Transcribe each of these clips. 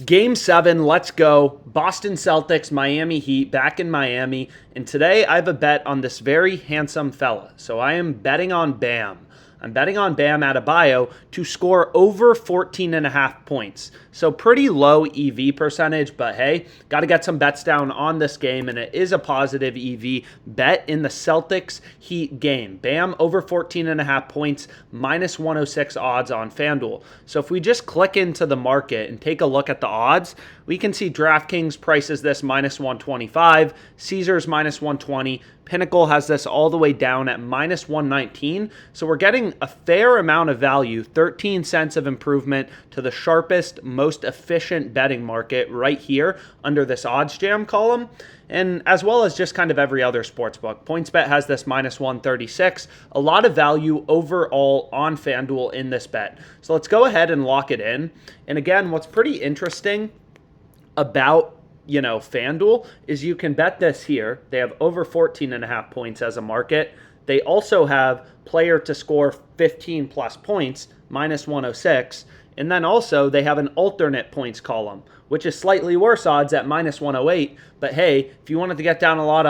Game 7, let's go. Boston Celtics, Miami Heat, back in Miami. And today I have a bet on this very handsome fella. So I am betting on Bam. I'm betting on Bam Adebayo to score over 14.5 points. So pretty low EV percentage, but hey, got to get some bets down on this game, and it is a positive EV bet in the Celtics Heat game. Bam over 14.5 points, minus 106 odds on FanDuel. So if we just click into the market and take a look at the odds, we can see DraftKings prices this minus 125, Caesars minus 120, Pinnacle has this all the way down at minus 119. So we're getting a fair amount of value, 13 cents of improvement to the sharpest, most efficient betting market right here under this OddsJam column. And as well as just kind of every other sportsbook. PointsBet has this minus 136. A lot of value overall on FanDuel in this bet. So let's go ahead and lock it in. And again, what's pretty interesting about FanDuel is you can bet this here. They have over 14.5 points as a market. They also have player to score 15 plus points, minus 106. And then also they have an alternate points column, which is slightly worse odds at minus 108. But hey, if you wanted to get down a lot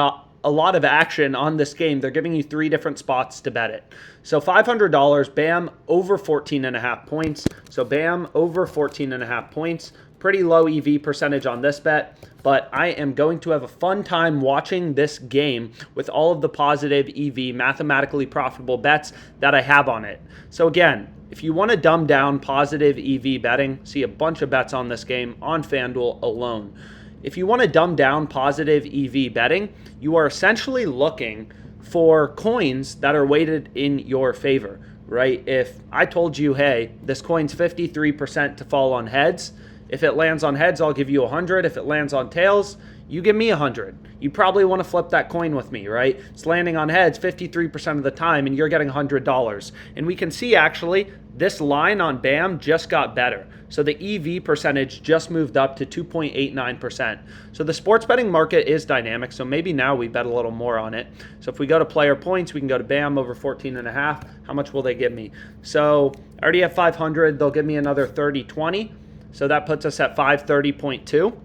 of action on this game, they're giving you 3 different spots to bet it. So $500, Bam over 14.5 points. So Bam over 14.5 points. Pretty low EV percentage on this bet, but I am going to have a fun time watching this game with all of the positive EV, mathematically profitable bets that I have on it. So again, if you want to dumb down positive EV betting, see a bunch of bets on this game on FanDuel alone. If you want to dumb down positive EV betting, you are essentially looking for coins that are weighted in your favor, right? If I told you, hey, this coin's 53% to fall on heads, if it lands on heads, I'll give you 100. If it lands on tails, you give me 100. You probably want to flip that coin with me, right? It's landing on heads 53% of the time, and you're getting $100. And we can see, actually, this line on Bam just got better. So the EV percentage just moved up to 2.89%. So the sports betting market is dynamic, so maybe now we bet a little more on it. So if we go to player points, we can go to Bam over 14.5. How much will they give me? So I already have 500. They'll give me another 30-20. So that puts us at 530.2.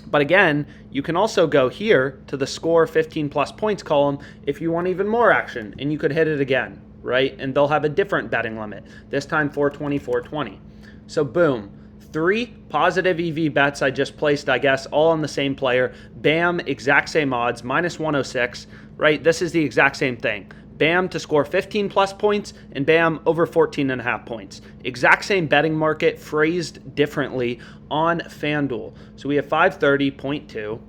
But again, you can also go here to the score 15 plus points column if you want even more action, and you could hit it again, right? And they'll have a different betting limit, this time 420, 420. So boom, 3 positive EV bets I just placed, I guess, all on the same player. Bam, exact same odds, minus 106, right? This is the exact same thing. Bam to score 15 plus points, and Bam over 14.5 points. Exact same betting market, phrased differently on FanDuel. So we have 530.2.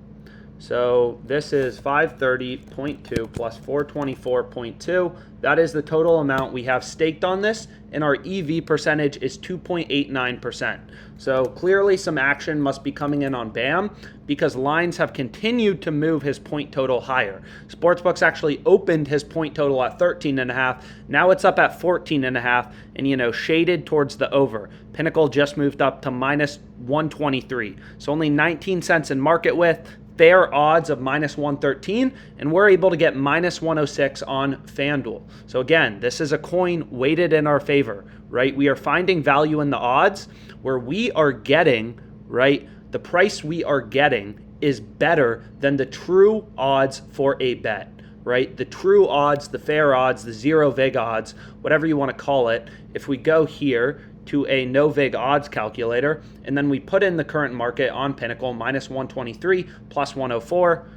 So this is 530.2 plus 424.2. That is the total amount we have staked on this, and our EV percentage is 2.89%. So clearly some action must be coming in on Bam because lines have continued to move his point total higher. Sportsbooks actually opened his point total at 13.5. Now it's up at 14.5 and, shaded towards the over. Pinnacle just moved up to minus 123. So only 19 cents in market width. Fair odds of minus 113, and we're able to get minus 106 on FanDuel. So again, this is a coin weighted in our favor, right? We are finding value in the odds where we are getting, right? The price we are getting is better than the true odds for a bet, right? The true odds, the fair odds, the zero vig odds, whatever you want to call it. If we go here to a no vig odds calculator, and then we put in the current market on Pinnacle, minus 123 plus 104,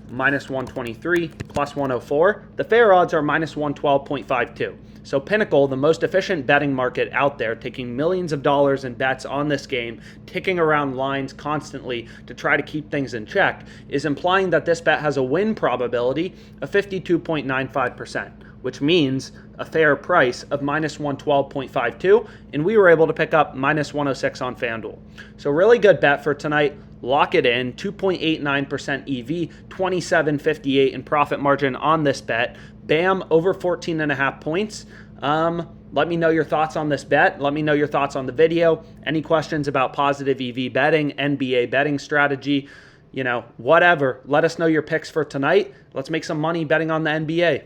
minus 123 plus 104. The fair odds are minus 112.52. So Pinnacle, the most efficient betting market out there, taking millions of dollars in bets on this game, ticking around lines constantly to try to keep things in check, is implying that this bet has a win probability of 52.95%. which means a fair price of minus 112.52, and we were able to pick up minus 106 on FanDuel. So really good bet for tonight. Lock it in, 2.89% EV, 27.58 in profit margin on this bet. Bam, over 14.5 points. Let me know your thoughts on this bet. Let me know your thoughts on the video. Any questions about positive EV betting, NBA betting strategy, whatever. Let us know your picks for tonight. Let's make some money betting on the NBA.